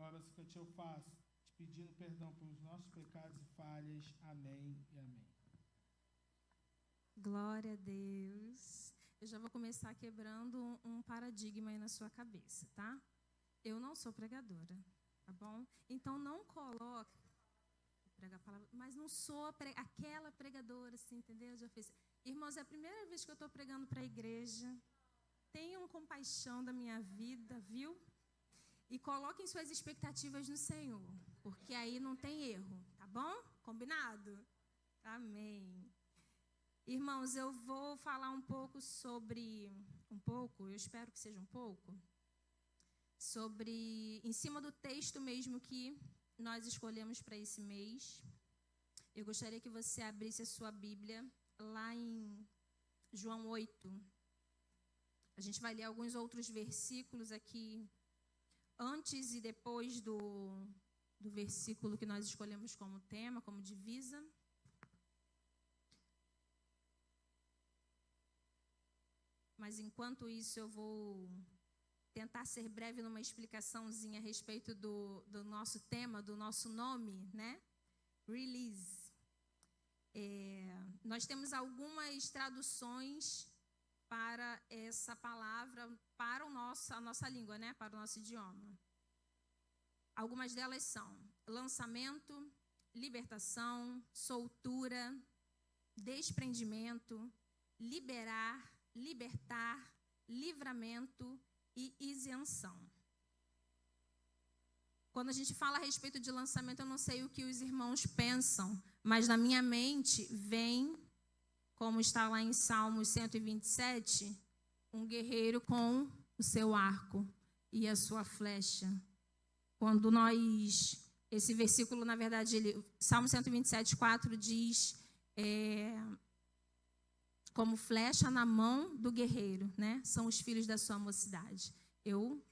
Ora, que eu faço, te pedindo perdão pelos nossos pecados e falhas. Amém e amém. Glória a Deus. Eu já vou começar quebrando um paradigma aí na sua cabeça, tá? Eu não sou pregadora, tá bom? Então não coloque pregar a palavra, mas não sou aquela pregadora, assim, entendeu? Já fiz. Irmãos, é a primeira vez que eu estou pregando para a igreja. Tenham compaixão da minha vida, viu? E coloquem suas expectativas no Senhor, porque aí não tem erro, tá bom? Combinado? Amém. Irmãos, eu vou falar um pouco sobre, eu espero que seja um pouco, sobre, em cima do texto mesmo que nós escolhemos para esse mês. Eu gostaria que você abrisse a sua Bíblia lá em João 8. A gente vai ler alguns outros versículos aqui, antes e depois do versículo que nós escolhemos como tema, como divisa. Mas, enquanto isso, eu vou tentar ser breve numa explicaçãozinha a respeito do nosso tema, do nosso nome, né? Release. Nós temos algumas traduções para essa palavra, para a nossa língua, né? Para o nosso idioma. Algumas delas são lançamento, libertação, soltura, desprendimento, liberar, libertar, livramento e isenção. Quando a gente fala a respeito de lançamento, eu não sei o que os irmãos pensam, mas na minha mente vem, como está lá em Salmos 127, um guerreiro com o seu arco e a sua flecha. Quando esse versículo, na verdade, Salmo 127, 4 diz, como flecha na mão do guerreiro, né? São os filhos da sua mocidade. Eu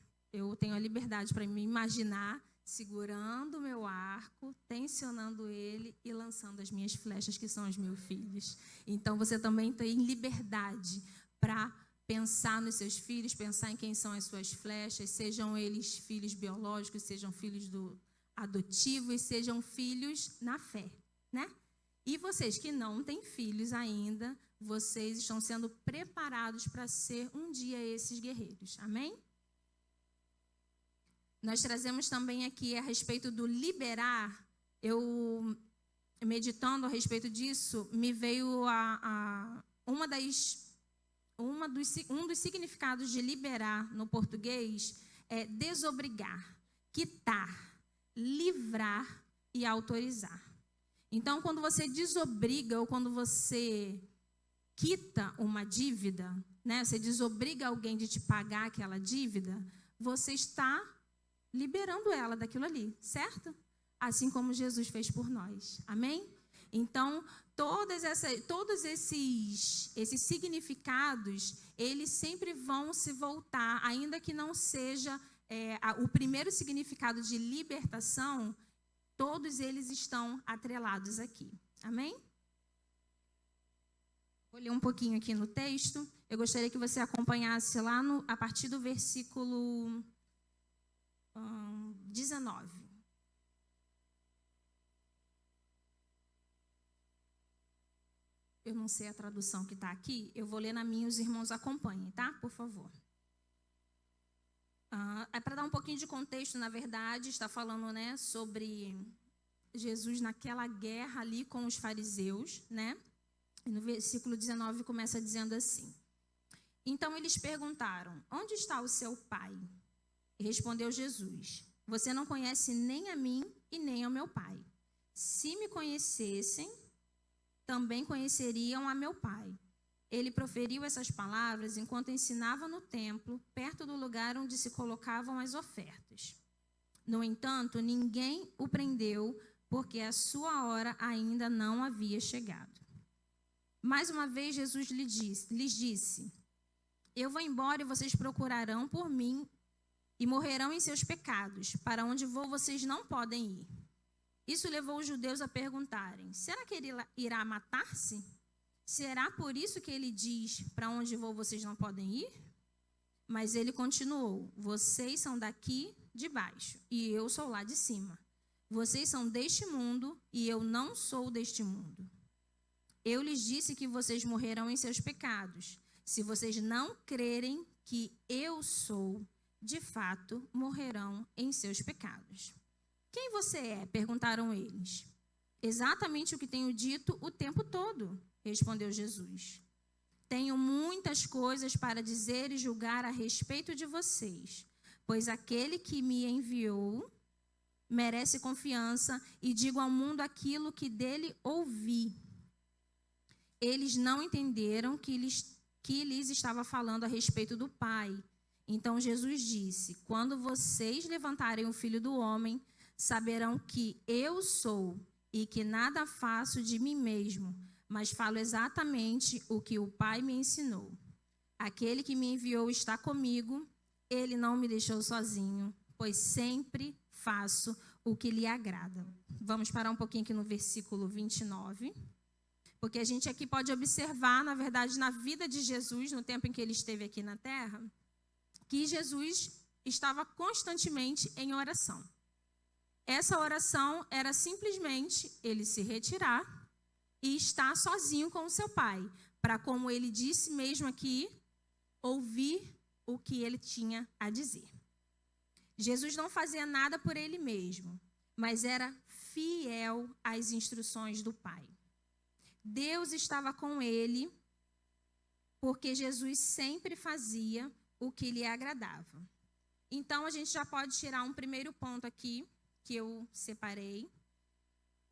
tenho a liberdade para me imaginar segurando o meu arco, tensionando ele e lançando as minhas flechas, que são os meus filhos. Então, você também tem liberdade para pensar nos seus filhos, pensar em quem são as suas flechas, sejam eles filhos biológicos, sejam filhos adotivos, sejam filhos na fé, né? E vocês que não têm filhos ainda, vocês estão sendo preparados para ser um dia esses guerreiros. Amém? Nós trazemos também aqui a respeito do liberar. Eu, meditando a respeito disso, me veio um dos significados de liberar no português é desobrigar, quitar, livrar e autorizar. Então, quando você desobriga ou quando você quita uma dívida, né, você desobriga alguém de te pagar aquela dívida, você está liberando ela daquilo ali, certo? Assim como Jesus fez por nós. Amém? Então, todos esses significados, eles sempre vão se voltar, ainda que não seja o primeiro significado de libertação, todos eles estão atrelados aqui. Amém? Vou ler um pouquinho aqui no texto. Eu gostaria que você acompanhasse lá a partir do versículo 19. Eu não sei a tradução que está aqui. Eu vou ler na minha, os irmãos acompanhem, tá? Por favor. É para dar um pouquinho de contexto, na verdade, está falando, né, sobre Jesus naquela guerra ali com os fariseus, né? E no versículo 19 começa dizendo assim: então eles perguntaram, onde está o seu pai? E respondeu Jesus, você não conhece nem a mim e nem ao meu pai. Se me conhecessem, também conheceriam a meu pai. Ele proferiu essas palavras enquanto ensinava no templo, perto do lugar onde se colocavam as ofertas. No entanto, ninguém o prendeu, porque a sua hora ainda não havia chegado. Mais uma vez, Jesus lhes disse, eu vou embora e vocês procurarão por mim e morrerão em seus pecados. Para onde vou, vocês não podem ir. Isso levou os judeus a perguntarem, será que ele irá matar-se? Será por isso que ele diz, para onde vou, vocês não podem ir? Mas ele continuou, vocês são daqui de baixo, e eu sou lá de cima. Vocês são deste mundo, e eu não sou deste mundo. Eu lhes disse que vocês morrerão em seus pecados. Se vocês não crerem que eu sou, de fato, morrerão em seus pecados. Quem você é? Perguntaram eles. Exatamente o que tenho dito o tempo todo, respondeu Jesus. Tenho muitas coisas para dizer e julgar a respeito de vocês, pois aquele que me enviou merece confiança e digo ao mundo aquilo que dele ouvi. Eles não entenderam que lhes estava falando a respeito do Pai. Então Jesus disse: quando vocês levantarem o Filho do Homem, saberão que eu sou e que nada faço de mim mesmo, mas falo exatamente o que o Pai me ensinou. Aquele que me enviou está comigo, ele não me deixou sozinho, pois sempre faço o que lhe agrada. Vamos parar um pouquinho aqui no versículo 29, porque a gente aqui pode observar, na verdade, na vida de Jesus, no tempo em que ele esteve aqui na terra, que Jesus estava constantemente em oração. Essa oração era simplesmente ele se retirar e estar sozinho com o seu Pai, para, como ele disse mesmo aqui, ouvir o que ele tinha a dizer. Jesus não fazia nada por ele mesmo, mas era fiel às instruções do Pai. Deus estava com ele, porque Jesus sempre fazia o que lhe agradava. Então, a gente já pode tirar um primeiro ponto aqui, que eu separei,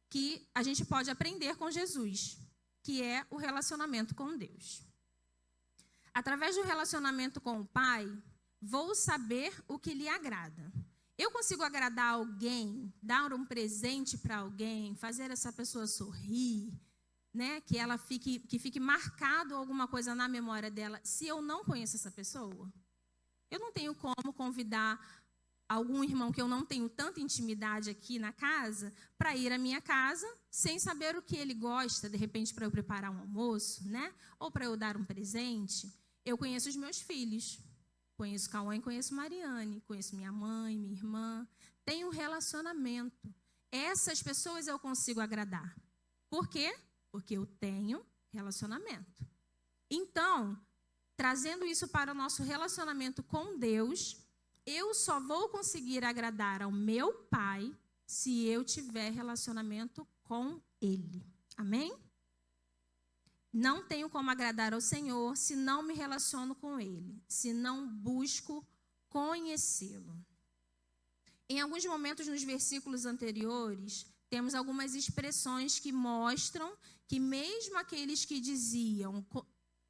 que a gente pode aprender com Jesus, que é o relacionamento com Deus. Através do relacionamento com o Pai, vou saber o que lhe agrada. Eu consigo agradar alguém, dar um presente para alguém, fazer essa pessoa sorrir, né? Que ela fique marcado alguma coisa na memória dela, se eu não conheço essa pessoa? Eu não tenho como convidar algum irmão que eu não tenho tanta intimidade aqui na casa, para ir à minha casa, sem saber o que ele gosta, de repente para eu preparar um almoço, né? Ou para eu dar um presente. Eu conheço os meus filhos, conheço Cauã e conheço Mariane, conheço minha mãe, minha irmã, tenho um relacionamento. Essas pessoas eu consigo agradar. Por quê? Porque eu tenho relacionamento. Então, trazendo isso para o nosso relacionamento com Deus, eu só vou conseguir agradar ao meu Pai se eu tiver relacionamento com Ele. Amém? Não tenho como agradar ao Senhor se não me relaciono com Ele, se não busco conhecê-lo. Em alguns momentos nos versículos anteriores, temos algumas expressões que mostram que mesmo aqueles que diziam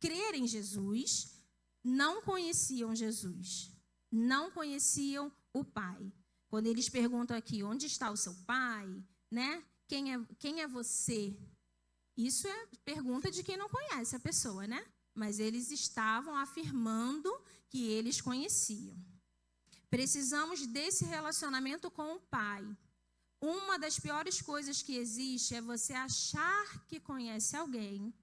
crer em Jesus, não conheciam Jesus. Não conheciam o Pai. Quando eles perguntam aqui, onde está o seu Pai? Né? Quem é você? Isso é pergunta de quem não conhece a pessoa, né? Mas eles estavam afirmando que eles conheciam. Precisamos desse relacionamento com o Pai. Uma das piores coisas que existe é você achar que conhece alguém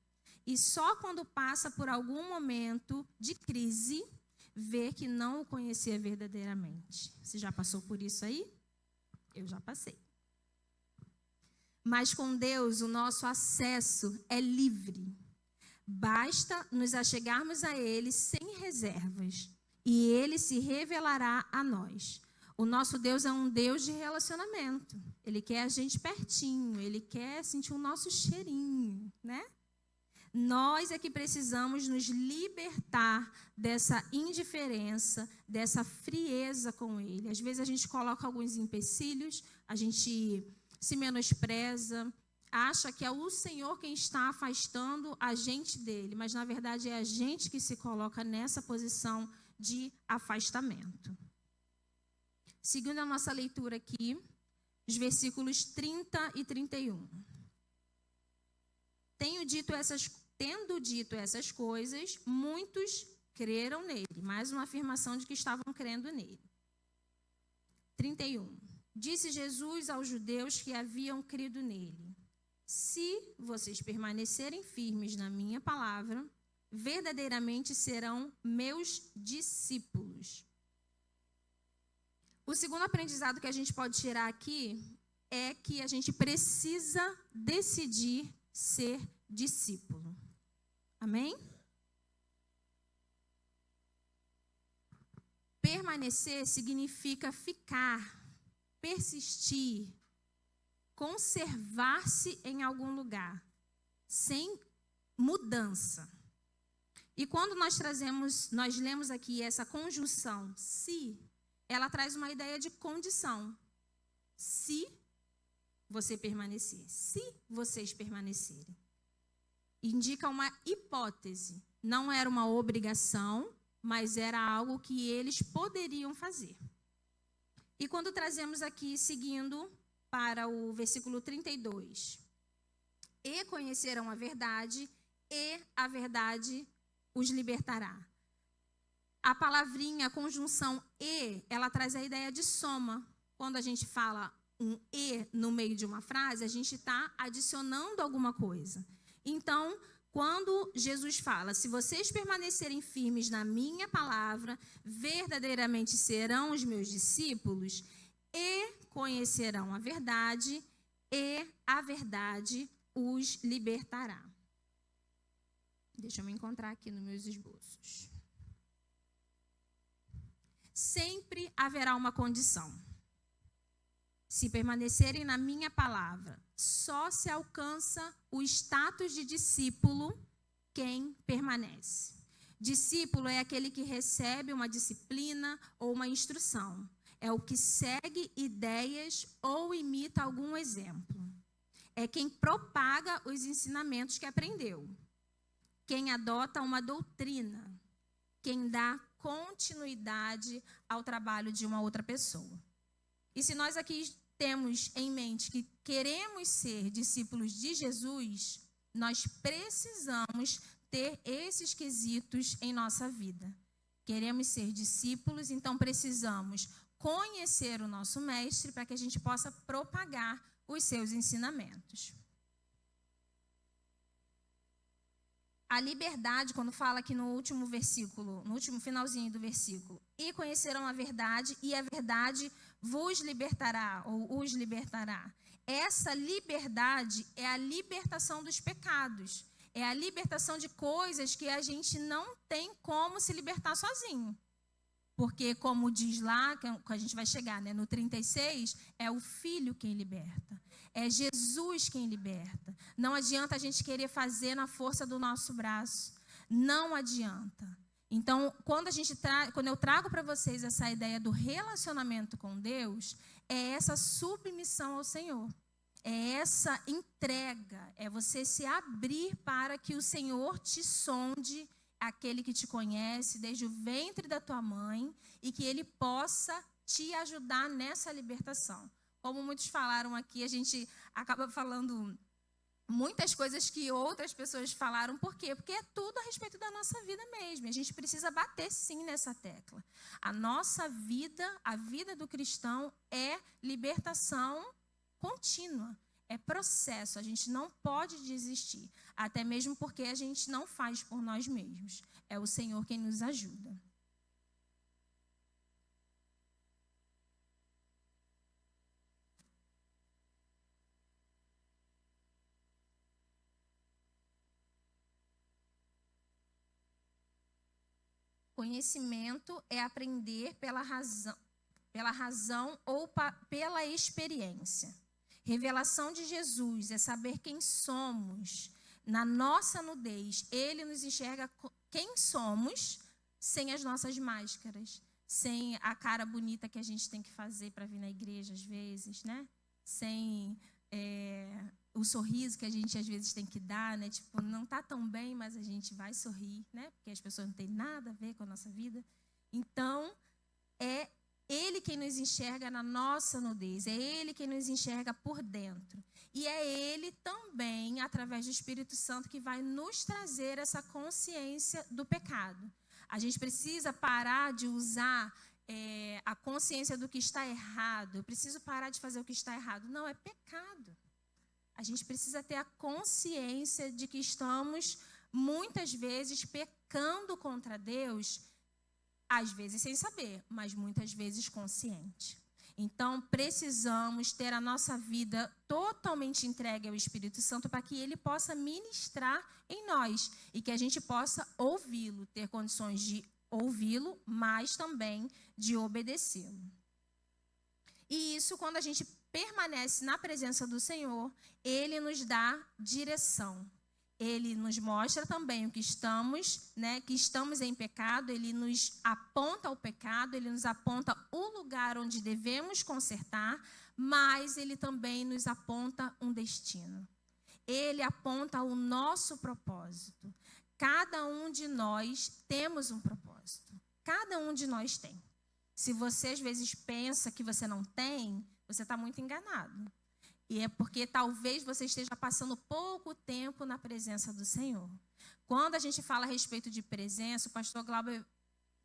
e só quando passa por algum momento de crise, ver que não o conhecia verdadeiramente. Você já passou por isso aí? Eu já passei. Mas com Deus, o nosso acesso é livre. Basta nos achegarmos a Ele sem reservas e Ele se revelará a nós. O nosso Deus é um Deus de relacionamento. Ele quer a gente pertinho, Ele quer sentir o nosso cheirinho, né? Nós é que precisamos nos libertar dessa indiferença, dessa frieza com Ele. Às vezes a gente coloca alguns empecilhos, a gente se menospreza, acha que é o Senhor quem está afastando a gente dele, mas na verdade é a gente que se coloca nessa posição de afastamento. Seguindo a nossa leitura aqui, os versículos 30 e 31. Tendo dito essas coisas, muitos creram nele. Mais uma afirmação de que estavam crendo nele. 31. Disse Jesus aos judeus que haviam crido nele: se vocês permanecerem firmes na minha palavra, verdadeiramente serão meus discípulos. O segundo aprendizado que a gente pode tirar aqui é que a gente precisa decidir ser discípulo. Amém? Permanecer significa ficar, persistir, conservar-se em algum lugar, sem mudança. E quando nós lemos aqui essa conjunção se, ela traz uma ideia de condição. Se você permanecer, se vocês permanecerem. Indica uma hipótese, não era uma obrigação, mas era algo que eles poderiam fazer. E quando trazemos aqui, seguindo para o versículo 32, e conhecerão a verdade, e a verdade os libertará. A palavrinha, a conjunção e, ela traz a ideia de soma. Quando a gente fala um e no meio de uma frase, a gente está adicionando alguma coisa. Então, quando Jesus fala, se vocês permanecerem firmes na minha palavra, verdadeiramente serão os meus discípulos e conhecerão a verdade, e a verdade os libertará. Deixa eu me encontrar aqui nos meus esboços. Sempre haverá uma condição. Se permanecerem na minha palavra, só se alcança o status de discípulo quem permanece. Discípulo é aquele que recebe uma disciplina ou uma instrução. É o que segue ideias ou imita algum exemplo. É quem propaga os ensinamentos que aprendeu. Quem adota uma doutrina. Quem dá continuidade ao trabalho de uma outra pessoa. E se nós aqui temos em mente que queremos ser discípulos de Jesus, nós precisamos ter esses quesitos em nossa vida. Queremos ser discípulos, então precisamos conhecer o nosso mestre para que a gente possa propagar os seus ensinamentos. A liberdade, quando fala aqui no último versículo, no último finalzinho do versículo, e conhecerão a verdade, e a verdade vos libertará, ou os libertará. Essa liberdade é a libertação dos pecados. É a libertação de coisas que a gente não tem como se libertar sozinho. Porque, como diz lá, que a gente vai chegar, né, no 36, é o Filho quem liberta. É Jesus quem liberta. Não adianta a gente querer fazer na força do nosso braço. Não adianta. Então, quando eu trago para vocês essa ideia do relacionamento com Deus, é essa submissão ao Senhor. É essa entrega. É você se abrir para que o Senhor te sonde, aquele que te conhece desde o ventre da tua mãe, e que Ele possa te ajudar nessa libertação. Como muitos falaram aqui, a gente acaba falando muitas coisas que outras pessoas falaram. Por quê? Porque é tudo a respeito da nossa vida mesmo. A gente precisa bater sim nessa tecla. A nossa vida, a vida do cristão é libertação contínua. É processo. A gente não pode desistir. Até mesmo porque a gente não faz por nós mesmos. É o Senhor quem nos ajuda. Conhecimento é aprender pela razão ou pela experiência. Revelação de Jesus é saber quem somos. Na nossa nudez, Ele nos enxerga quem somos sem as nossas máscaras, sem a cara bonita que a gente tem que fazer para vir na igreja às vezes, né? Sem o sorriso que a gente às vezes tem que dar, né? Tipo, não está tão bem, mas a gente vai sorrir, né? Porque as pessoas não têm nada a ver com a nossa vida. Então, é Ele quem nos enxerga na nossa nudez, é Ele quem nos enxerga por dentro. E é Ele também, através do Espírito Santo, que vai nos trazer essa consciência do pecado. A gente precisa parar de usar a consciência do que está errado. Eu preciso parar de fazer o que está errado. Não, é pecado. A gente precisa ter a consciência de que estamos, muitas vezes, pecando contra Deus às vezes sem saber, mas muitas vezes consciente. Então, precisamos ter a nossa vida totalmente entregue ao Espírito Santo para que ele possa ministrar em nós e que a gente possa ouvi-lo, ter condições de ouvi-lo, mas também de obedecê-lo. E isso, quando a gente permanece na presença do Senhor, ele nos dá direção. Ele nos mostra também o que estamos, que estamos em pecado, ele nos aponta o pecado, ele nos aponta o lugar onde devemos consertar, mas ele também nos aponta um destino. Ele aponta o nosso propósito. Cada um de nós temos um propósito. Cada um de nós tem. Se você às vezes pensa que você não tem, você está muito enganado. E é porque talvez você esteja passando pouco tempo na presença do Senhor. Quando a gente fala a respeito de presença, o pastor Glauber,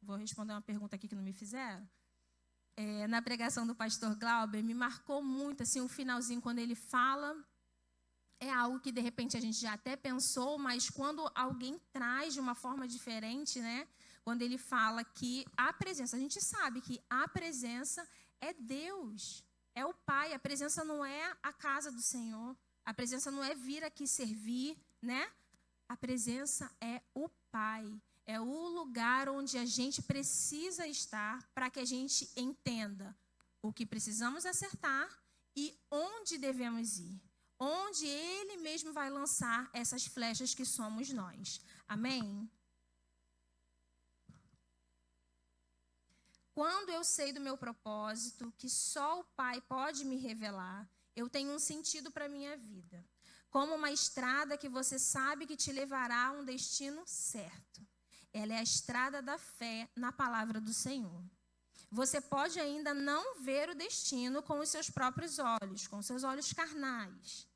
vou responder uma pergunta aqui que não me fizeram. Na pregação do pastor Glauber, me marcou muito assim, o finalzinho, quando ele fala, é algo que de repente a gente já até pensou, mas quando alguém traz de uma forma diferente, quando ele fala que a presença, a gente sabe que a presença é Deus. É o Pai, a presença não é a casa do Senhor, a presença não é vir aqui servir, A presença é o Pai, é o lugar onde a gente precisa estar para que a gente entenda o que precisamos acertar e onde devemos ir, onde Ele mesmo vai lançar essas flechas que somos nós. Amém? Quando eu sei do meu propósito, que só o Pai pode me revelar, eu tenho um sentido para a minha vida. Como uma estrada que você sabe que te levará a um destino certo. Ela é a estrada da fé na palavra do Senhor. Você pode ainda não ver o destino com os seus próprios olhos, com seus olhos carnais.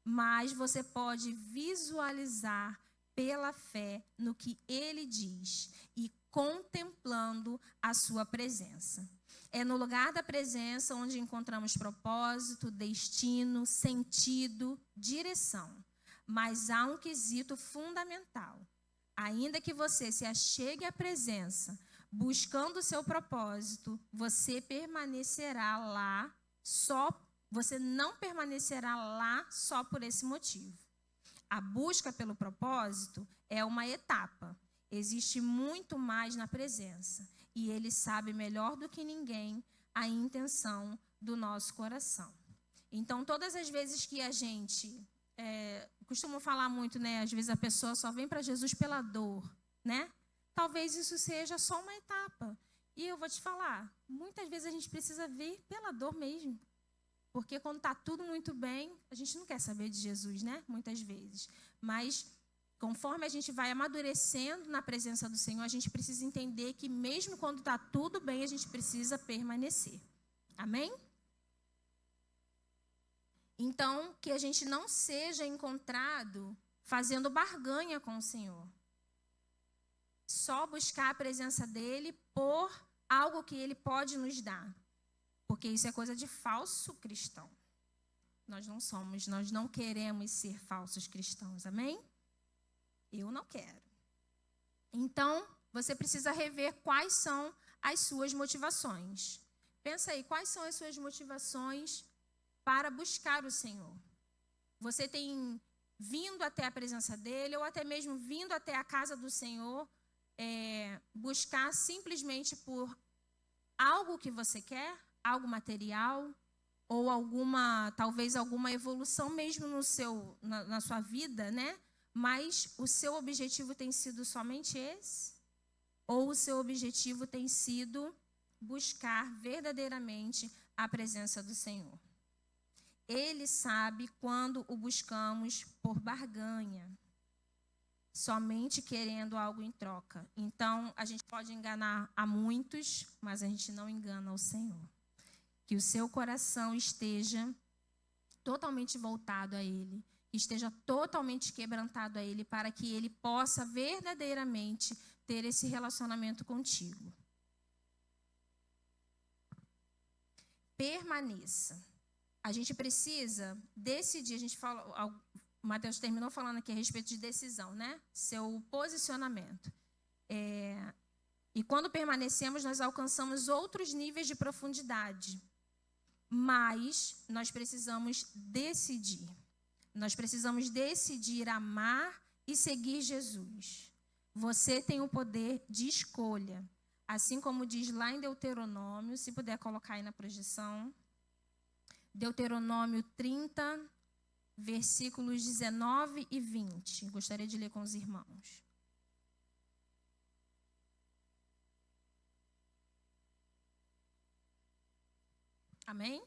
Mas você pode visualizar pela fé no que Ele diz e contemplando a sua presença. É no lugar da presença onde encontramos propósito, destino, sentido, direção. Mas há um quesito fundamental. Ainda que você se achegue à presença, buscando o seu propósito, você permanecerá lá você não permanecerá lá só por esse motivo. A busca pelo propósito é uma etapa. Existe muito mais na presença. E Ele sabe melhor do que ninguém a intenção do nosso coração. Então, todas as vezes que a gente... costumo falar muito, às vezes a pessoa só vem para Jesus pela dor, Talvez isso seja só uma etapa. E eu vou te falar, muitas vezes a gente precisa vir pela dor mesmo. Porque quando está tudo muito bem, a gente não quer saber de Jesus, Muitas vezes. Mas... conforme a gente vai amadurecendo na presença do Senhor, a gente precisa entender que mesmo quando está tudo bem, a gente precisa permanecer. Amém? Então, que a gente não seja encontrado fazendo barganha com o Senhor. Só buscar a presença dEle por algo que Ele pode nos dar. Porque isso é coisa de falso cristão. Nós não queremos ser falsos cristãos. Amém? Eu não quero. Então, você precisa rever quais são as suas motivações. Pensa aí, quais são as suas motivações para buscar o Senhor? Você tem vindo até a presença dEle, ou até mesmo vindo até a casa do Senhor, buscar simplesmente por algo que você quer, algo material, ou talvez alguma evolução mesmo na sua vida, Mas o seu objetivo tem sido somente esse? Ou o seu objetivo tem sido buscar verdadeiramente a presença do Senhor? Ele sabe quando o buscamos por barganha, somente querendo algo em troca. Então, a gente pode enganar a muitos, mas a gente não engana o Senhor. Que o seu coração esteja totalmente voltado a Ele. Esteja totalmente quebrantado a Ele, para que Ele possa verdadeiramente ter esse relacionamento contigo. Permaneça. A gente precisa decidir, o Mateus terminou falando aqui a respeito de decisão, Seu posicionamento. E quando permanecemos, nós alcançamos outros níveis de profundidade. Mas nós precisamos decidir. Nós precisamos decidir amar e seguir Jesus. Você tem o poder de escolha. Assim como diz lá em Deuteronômio, se puder colocar aí na projeção. Deuteronômio 30, versículos 19 e 20. Gostaria de ler com os irmãos. Amém?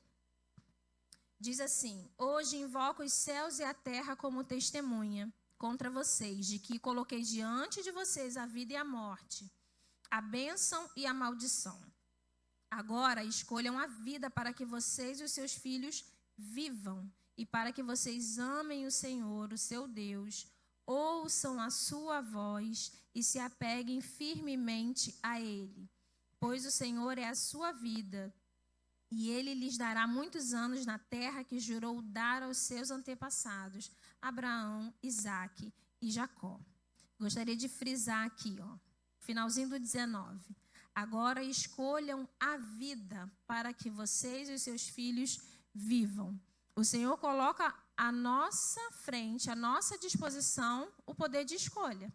Diz assim: hoje invoco os céus e a terra como testemunha contra vocês, de que coloquei diante de vocês a vida e a morte, a bênção e a maldição. Agora escolham a vida para que vocês e os seus filhos vivam, e para que vocês amem o Senhor, o seu Deus, ouçam a sua voz e se apeguem firmemente a Ele, pois o Senhor é a sua vida, e Ele lhes dará muitos anos na terra que jurou dar aos seus antepassados, Abraão, Isaque e Jacó. Gostaria de frisar aqui, finalzinho do 19. Agora escolham a vida para que vocês e os seus filhos vivam. O Senhor coloca à nossa frente, à nossa disposição, o poder de escolha.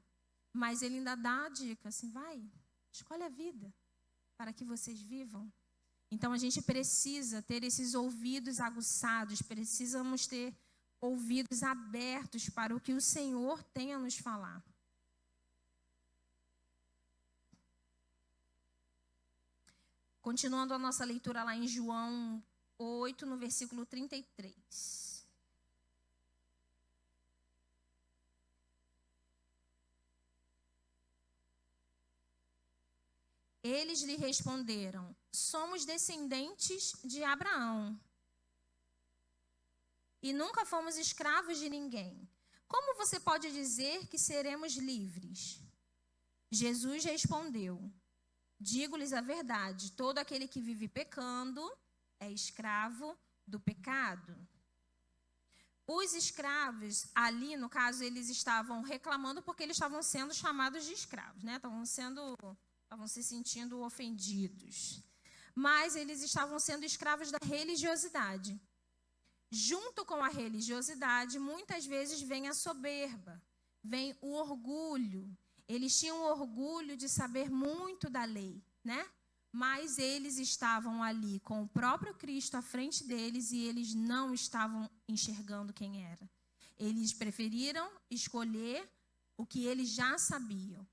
Mas Ele ainda dá a dica, assim, vai, escolhe a vida para que vocês vivam. Então, a gente precisa ter esses ouvidos aguçados, precisamos ter ouvidos abertos para o que o Senhor tem a nos falar. Continuando a nossa leitura lá em João 8, no versículo 33. Eles lhe responderam: somos descendentes de Abraão e nunca fomos escravos de ninguém. Como você pode dizer que seremos livres? Jesus respondeu: digo-lhes a verdade, todo aquele que vive pecando é escravo do pecado. Os escravos, ali no caso, eles estavam reclamando porque eles estavam sendo chamados de escravos, né? Estavam se sentindo ofendidos. Mas eles estavam sendo escravos da religiosidade. Junto com a religiosidade, muitas vezes vem a soberba, vem o orgulho. Eles tinham orgulho de saber muito da lei, né? Mas eles estavam ali com o próprio Cristo à frente deles e eles não estavam enxergando quem era. Eles preferiram escolher o que eles já sabiam.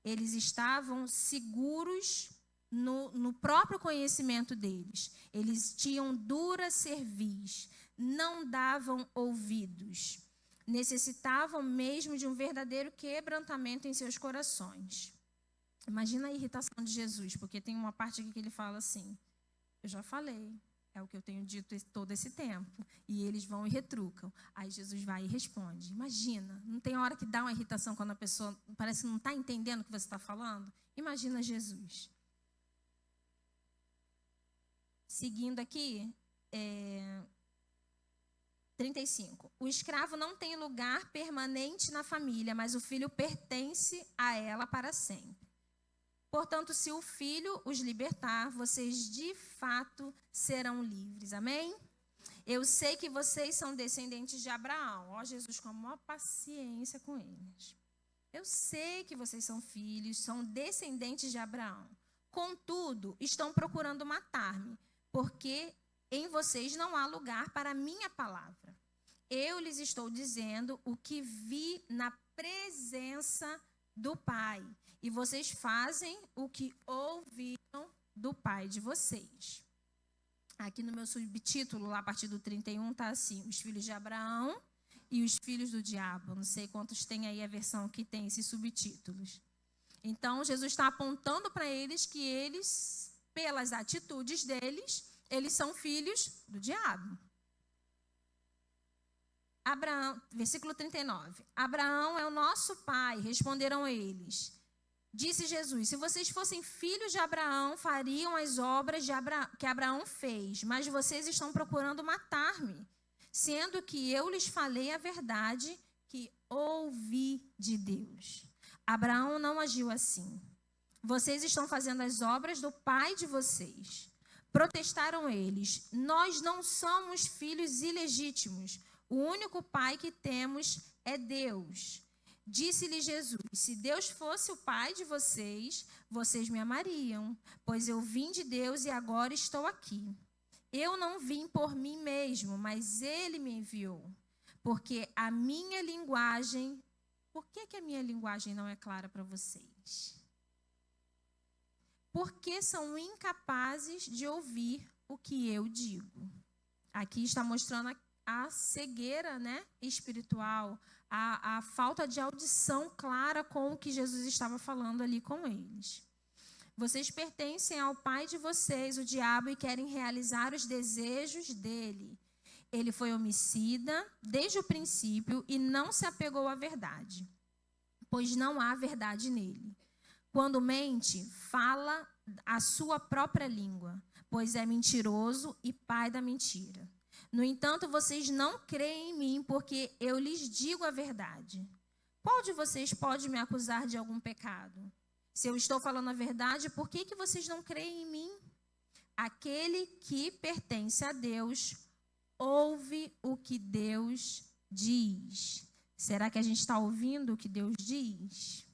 Eles estavam seguros no próprio conhecimento deles. Eles tinham dura cerviz, não davam ouvidos. Necessitavam mesmo de um verdadeiro quebrantamento em seus corações. Imagina a irritação de Jesus, porque tem uma parte aqui que ele fala assim: eu já falei, é o que eu tenho dito todo esse tempo. E eles vão e retrucam. Aí Jesus vai e responde. Imagina, não tem hora que dá uma irritação quando a pessoa parece que não está entendendo o que você está falando? Imagina Jesus. Seguindo aqui, 35. O escravo não tem lugar permanente na família, mas o filho pertence a ela para sempre. Portanto, se o Filho os libertar, vocês de fato serão livres. Amém? Eu sei que vocês são descendentes de Abraão. Ó, Jesus com a maior paciência com eles. Eu sei que vocês são filhos, são descendentes de Abraão. Contudo, estão procurando matar-me, porque em vocês não há lugar para a minha palavra. Eu lhes estou dizendo o que vi na presença do Pai. E vocês fazem o que ouviram do pai de vocês. Aqui no meu subtítulo, lá a partir do 31, está assim: os filhos de Abraão e os filhos do diabo. Não sei quantos tem aí a versão que tem esses subtítulos. Então, Jesus está apontando para eles que eles, pelas atitudes deles, eles são filhos do diabo. Abraão, versículo 39. Abraão é o nosso pai, responderam eles. Disse Jesus: se vocês fossem filhos de Abraão, fariam as obras que Abraão fez, mas vocês estão procurando matar-me, sendo que eu lhes falei a verdade que ouvi de Deus. Abraão não agiu assim. Vocês estão fazendo as obras do pai de vocês. Protestaram eles: nós não somos filhos ilegítimos. O único pai que temos é Deus. Disse-lhe Jesus: se Deus fosse o pai de vocês, vocês me amariam, pois eu vim de Deus e agora estou aqui. Eu não vim por mim mesmo, mas ele me enviou. Porque a minha linguagem... Por que a minha linguagem não é clara para vocês? Porque são incapazes de ouvir o que eu digo. Aqui está mostrando a cegueira, né, espiritual, a falta de audição clara com o que Jesus estava falando ali com eles. Vocês pertencem ao pai de vocês, o diabo, e querem realizar os desejos dele. Ele foi homicida desde o princípio e não se apegou à verdade, pois não há verdade nele. Quando mente, fala a sua própria língua, pois é mentiroso e pai da mentira. No entanto, vocês não creem em mim, porque eu lhes digo a verdade. Qual de vocês pode me acusar de algum pecado? Se eu estou falando a verdade, por que vocês não creem em mim? Aquele que pertence a Deus ouve o que Deus diz. Será que a gente está ouvindo o que Deus diz?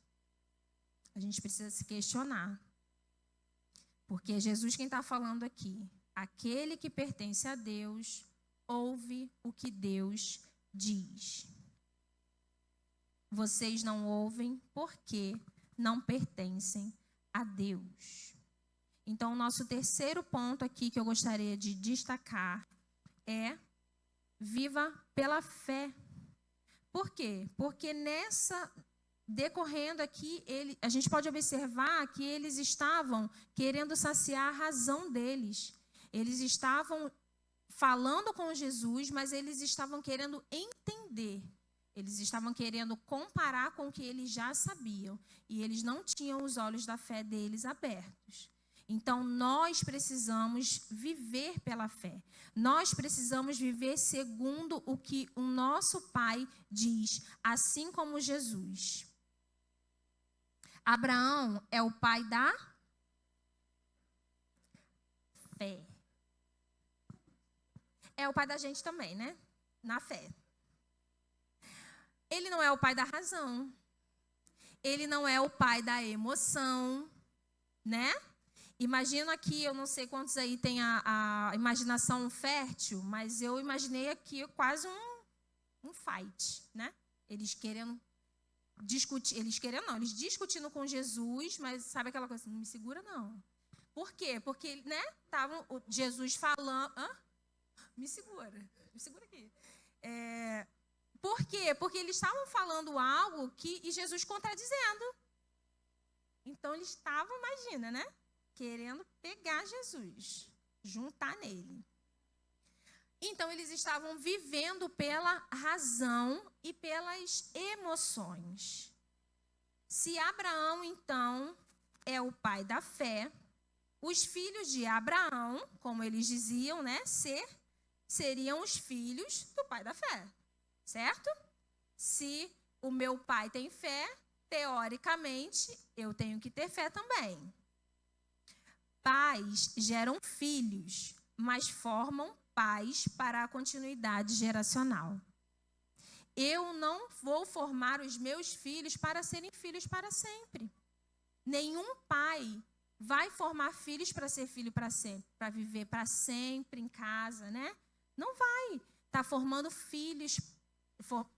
A gente precisa se questionar. Porque é Jesus quem está falando aqui. Aquele que pertence a Deus ouve o que Deus diz. Vocês não ouvem porque não pertencem a Deus. Então, o nosso terceiro ponto aqui que eu gostaria de destacar é: viva pela fé. Por quê? Porque decorrendo aqui, a gente pode observar que eles estavam querendo saciar a razão deles. Eles estavam falando com Jesus, mas eles estavam querendo entender. Eles estavam querendo comparar com o que eles já sabiam. E eles não tinham os olhos da fé deles abertos. Então, nós precisamos viver pela fé. Nós precisamos viver segundo o que o nosso Pai diz, assim como Jesus. Abraão é o pai da fé. É o pai da gente também, né? Na fé. Ele não é o pai da razão. Ele não é o pai da emoção, né? Imagino aqui, eu não sei quantos aí tem a imaginação fértil, mas eu imaginei aqui quase um fight, né? Eles querendo discutir, eles discutindo com Jesus, mas sabe aquela coisa, não me segura não. Por quê? Porque, né, estavam Jesus falando, me segura aqui. Por quê? Porque eles estavam falando algo e Jesus contradizendo. Então, eles estavam, imagina, né? Querendo pegar Jesus, juntar nele. Então, eles estavam vivendo pela razão e pelas emoções. Se Abraão, então, é o pai da fé, os filhos de Abraão, como eles diziam, né, seriam os filhos do pai da fé, certo? Se o meu pai tem fé, teoricamente, eu tenho que ter fé também. Pais geram filhos, mas formam pais para a continuidade geracional. Eu não vou formar os meus filhos para serem filhos para sempre. Nenhum pai vai formar filhos para ser filho para sempre, para viver para sempre em casa, né? Não vai. Está formando filhos,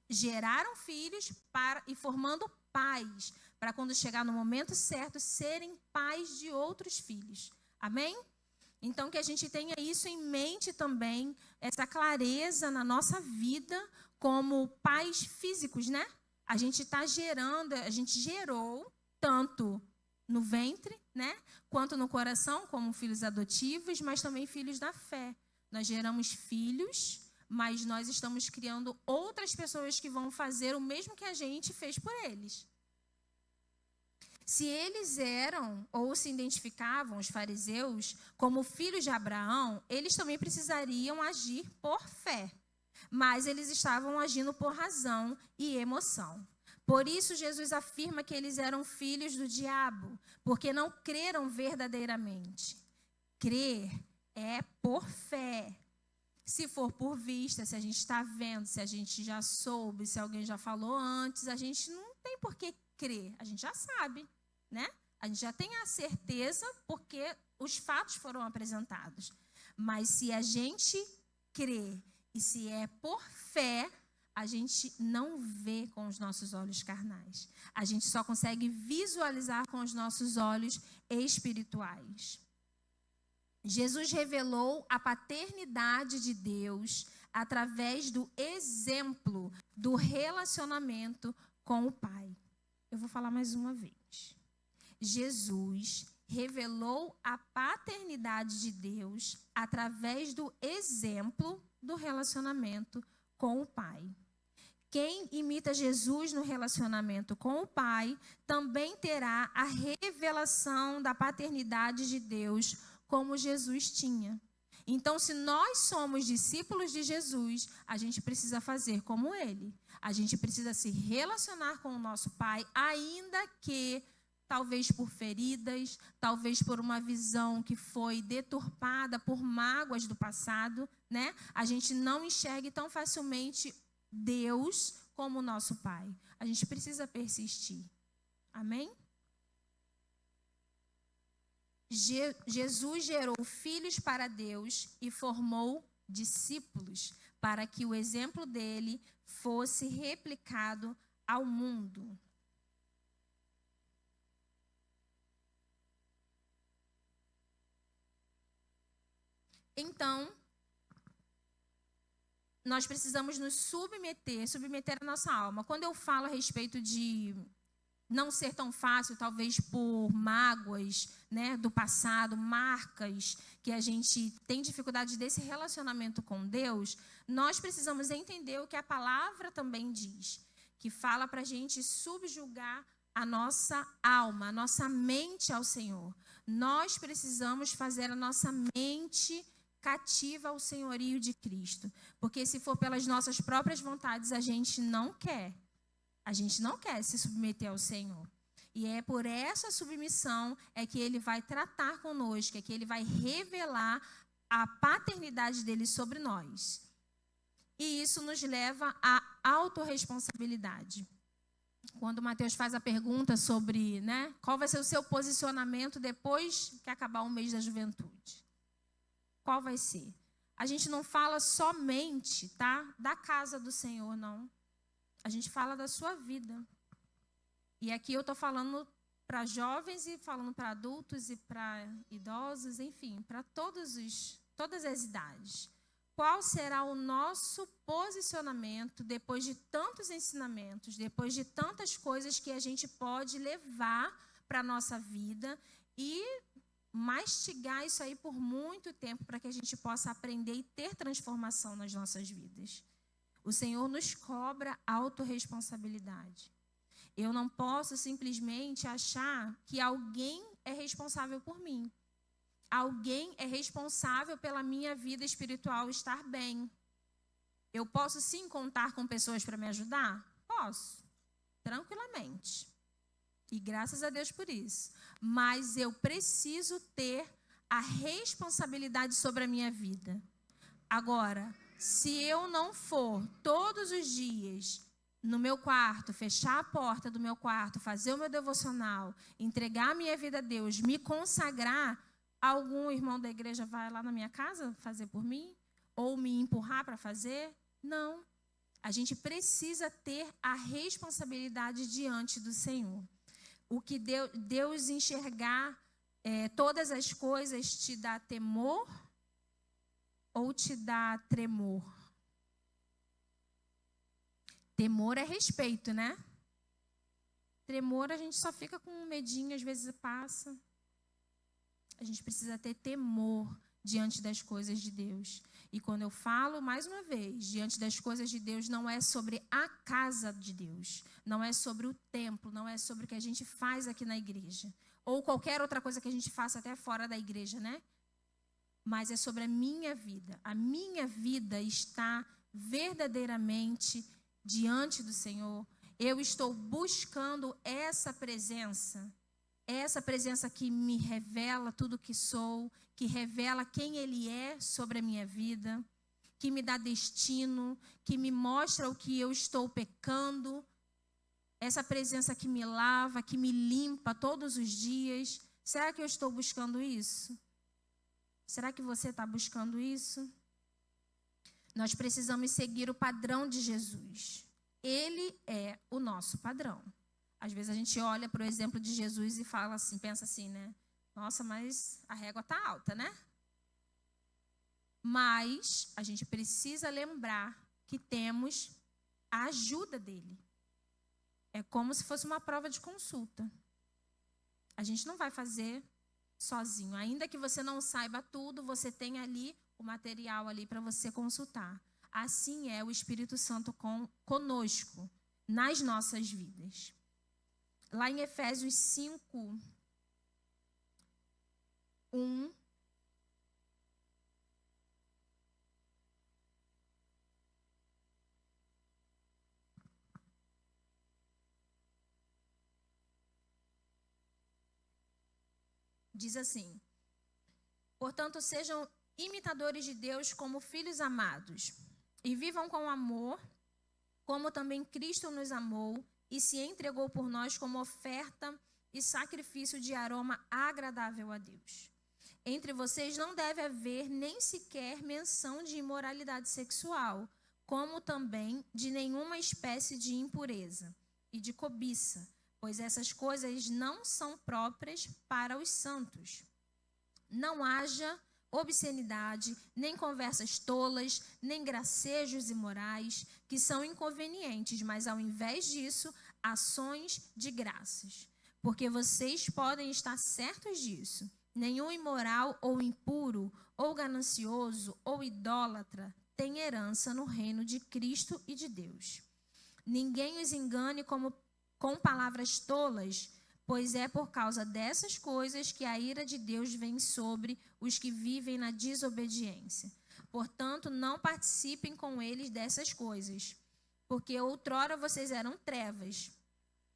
geraram filhos e formando pais, para quando chegar no momento certo, serem pais de outros filhos. Amém? Então, que a gente tenha isso em mente também, essa clareza na nossa vida como pais físicos, né? A gente gerou tanto no ventre, né? Quanto no coração, como filhos adotivos, mas também filhos da fé. Nós geramos filhos, mas nós estamos criando outras pessoas que vão fazer o mesmo que a gente fez por eles. Se eles eram ou se identificavam, os fariseus, como filhos de Abraão, eles também precisariam agir por fé. Mas eles estavam agindo por razão e emoção. Por isso, Jesus afirma que eles eram filhos do diabo, porque não creram verdadeiramente. Crer é por fé. Se for por vista, se a gente está vendo, se a gente já soube, se alguém já falou antes, a gente não tem por que crer. A gente já sabe, né? A gente já tem a certeza porque os fatos foram apresentados. Mas se a gente crê e se é por fé, a gente não vê com os nossos olhos carnais. A gente só consegue visualizar com os nossos olhos espirituais. Jesus revelou a paternidade de Deus através do exemplo do relacionamento com o Pai. Eu vou falar mais uma vez. Jesus revelou a paternidade de Deus através do exemplo do relacionamento com o Pai. Quem imita Jesus no relacionamento com o Pai também terá a revelação da paternidade de Deus como Jesus tinha. Então, se nós somos discípulos de Jesus, a gente precisa fazer como ele. A gente precisa se relacionar com o nosso Pai, ainda que, talvez por feridas, talvez por uma visão que foi deturpada por mágoas do passado, né? A gente não enxergue tão facilmente Deus como nosso Pai. A gente precisa persistir. Amém? Jesus gerou filhos para Deus e formou discípulos para que o exemplo dele fosse replicado ao mundo. Então, nós precisamos nos submeter a nossa alma. Quando eu falo a respeito de não ser tão fácil, talvez por mágoas, né, do passado, marcas que a gente tem dificuldade desse relacionamento com Deus, nós precisamos entender o que a palavra também diz, que fala para a gente subjugar a nossa alma, a nossa mente ao Senhor. Nós precisamos fazer a nossa mente cativa ao senhorio de Cristo, porque se for pelas nossas próprias vontades, a gente não quer. A gente não quer se submeter ao Senhor. E é por essa submissão é que Ele vai tratar conosco, é que Ele vai revelar a paternidade dEle sobre nós. E isso nos leva à autorresponsabilidade. Quando Mateus faz a pergunta sobre, né, qual vai ser o seu posicionamento depois que acabar o mês da juventude. Qual vai ser? A gente não fala somente, tá, da casa do Senhor, não. A gente fala da sua vida. E aqui eu estou falando para jovens e falando para adultos e para idosos, enfim, para todas as idades. Qual será o nosso posicionamento depois de tantos ensinamentos, depois de tantas coisas que a gente pode levar para a nossa vida e mastigar isso aí por muito tempo para que a gente possa aprender e ter transformação nas nossas vidas? O Senhor nos cobra autorresponsabilidade. Eu não posso simplesmente achar que alguém é responsável por mim. Alguém é responsável pela minha vida espiritual estar bem. Eu posso sim contar com pessoas para me ajudar? Posso, tranquilamente. E graças a Deus por isso. Mas eu preciso ter a responsabilidade sobre a minha vida. Agora, se eu não for todos os dias no meu quarto, fechar a porta do meu quarto, fazer o meu devocional, entregar a minha vida a Deus, me consagrar, algum irmão da igreja vai lá na minha casa fazer por mim? Ou me empurrar para fazer? Não. A gente precisa ter a responsabilidade diante do Senhor. O que Deus enxergar todas as coisas te dá temor ou te dá tremor? Temor é respeito, né? Tremor a gente só fica com um medinho, às vezes passa. A gente precisa ter temor diante das coisas de Deus. E quando eu falo, mais uma vez, diante das coisas de Deus, não é sobre a casa de Deus, não é sobre o templo, não é sobre o que a gente faz aqui na igreja, ou qualquer outra coisa que a gente faça até fora da igreja, né? Mas é sobre a minha vida. A minha vida está verdadeiramente diante do Senhor. Eu estou buscando essa presença que me revela tudo o que sou, que revela quem Ele é sobre a minha vida, que me dá destino, que me mostra o que eu estou pecando, essa presença que me lava, que me limpa todos os dias. Será que eu estou buscando isso? Será que você está buscando isso? Nós precisamos seguir o padrão de Jesus. Ele é o nosso padrão. Às vezes a gente olha para o exemplo de Jesus e fala assim, pensa assim, né? Nossa, mas a régua está alta, né? Mas a gente precisa lembrar que temos a ajuda dele. É como se fosse uma prova de consulta. A gente não vai fazer sozinho. Ainda que você não saiba tudo, você tem ali o material ali para você consultar. Assim é o Espírito Santo conosco, nas nossas vidas. Lá em Efésios 5, 1, diz assim: portanto, sejam imitadores de Deus como filhos amados, e vivam com amor, como também Cristo nos amou e se entregou por nós como oferta e sacrifício de aroma agradável a Deus. Entre vocês não deve haver nem sequer menção de imoralidade sexual, como também de nenhuma espécie de impureza e de cobiça, pois essas coisas não são próprias para os santos. Não haja obscenidade, nem conversas tolas, nem gracejos imorais, que são inconvenientes, mas ao invés disso, ações de graças. Porque vocês podem estar certos disso. Nenhum imoral ou impuro, ou ganancioso, ou idólatra tem herança no reino de Cristo e de Deus. Ninguém os engane com palavras tolas, pois é por causa dessas coisas que a ira de Deus vem sobre os que vivem na desobediência. Portanto, não participem com eles dessas coisas, porque outrora vocês eram trevas,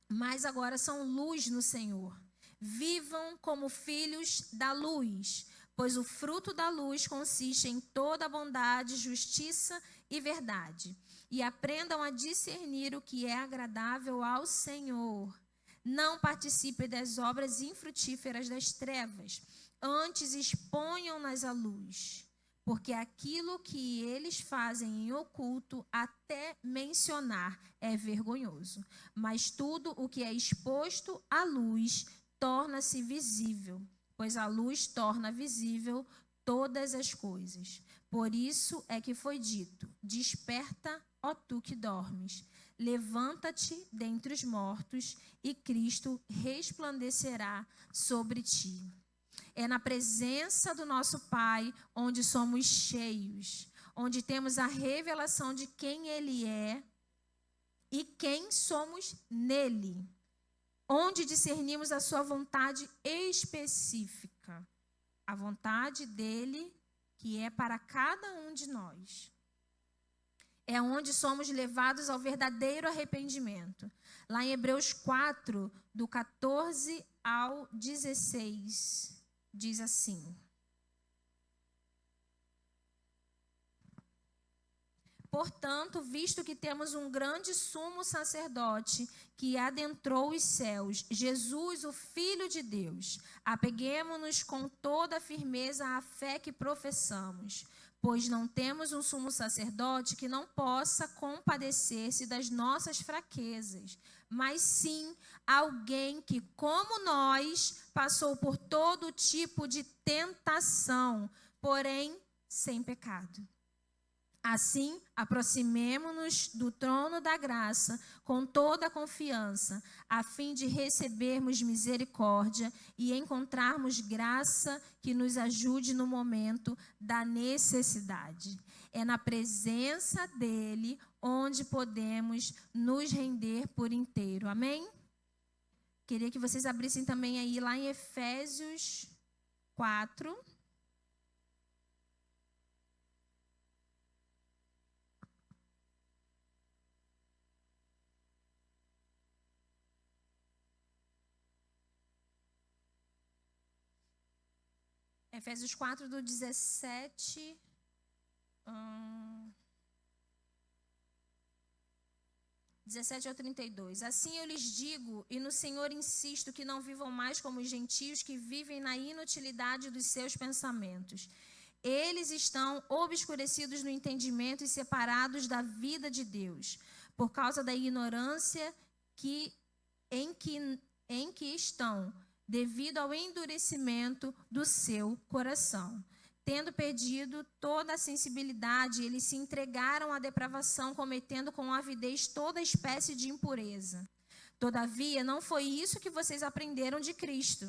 mas agora são luz no Senhor. Vivam como filhos da luz, pois o fruto da luz consiste em toda bondade, justiça e verdade. E aprendam a discernir o que é agradável ao Senhor. Não participem das obras infrutíferas das trevas, antes exponham-nas à luz, porque aquilo que eles fazem em oculto, até mencionar, é vergonhoso. Mas tudo o que é exposto à luz torna-se visível, pois a luz torna visível todas as coisas. Por isso é que foi dito: desperta, ó tu que dormes, levanta-te dentre os mortos e Cristo resplandecerá sobre ti. É na presença do nosso Pai onde somos cheios, onde temos a revelação de quem Ele é e quem somos nele, onde discernimos a sua vontade específica, a vontade dele que é para cada um de nós. É onde somos levados ao verdadeiro arrependimento. Lá em Hebreus 4, do 14 ao 16, diz assim: portanto, visto que temos um grande sumo sacerdote que adentrou os céus, Jesus, o Filho de Deus, apeguemo-nos com toda a firmeza à fé que professamos, pois não temos um sumo sacerdote que não possa compadecer-se das nossas fraquezas, mas sim alguém que, como nós, passou por todo tipo de tentação, porém sem pecado. Assim, aproximemo-nos do trono da graça com toda a confiança, a fim de recebermos misericórdia e encontrarmos graça que nos ajude no momento da necessidade. É na presença dele onde podemos nos render por inteiro. Amém? Queria que vocês abrissem também aí lá em Efésios 4. Efésios 4, do 17... 17 ao 32. Assim eu lhes digo, e no Senhor insisto, que não vivam mais como os gentios que vivem na inutilidade dos seus pensamentos. Eles estão obscurecidos no entendimento e separados da vida de Deus, por causa da ignorância em que estão, devido ao endurecimento do seu coração. Tendo perdido toda a sensibilidade, eles se entregaram à depravação, cometendo com avidez toda espécie de impureza. Todavia, não foi isso que vocês aprenderam de Cristo.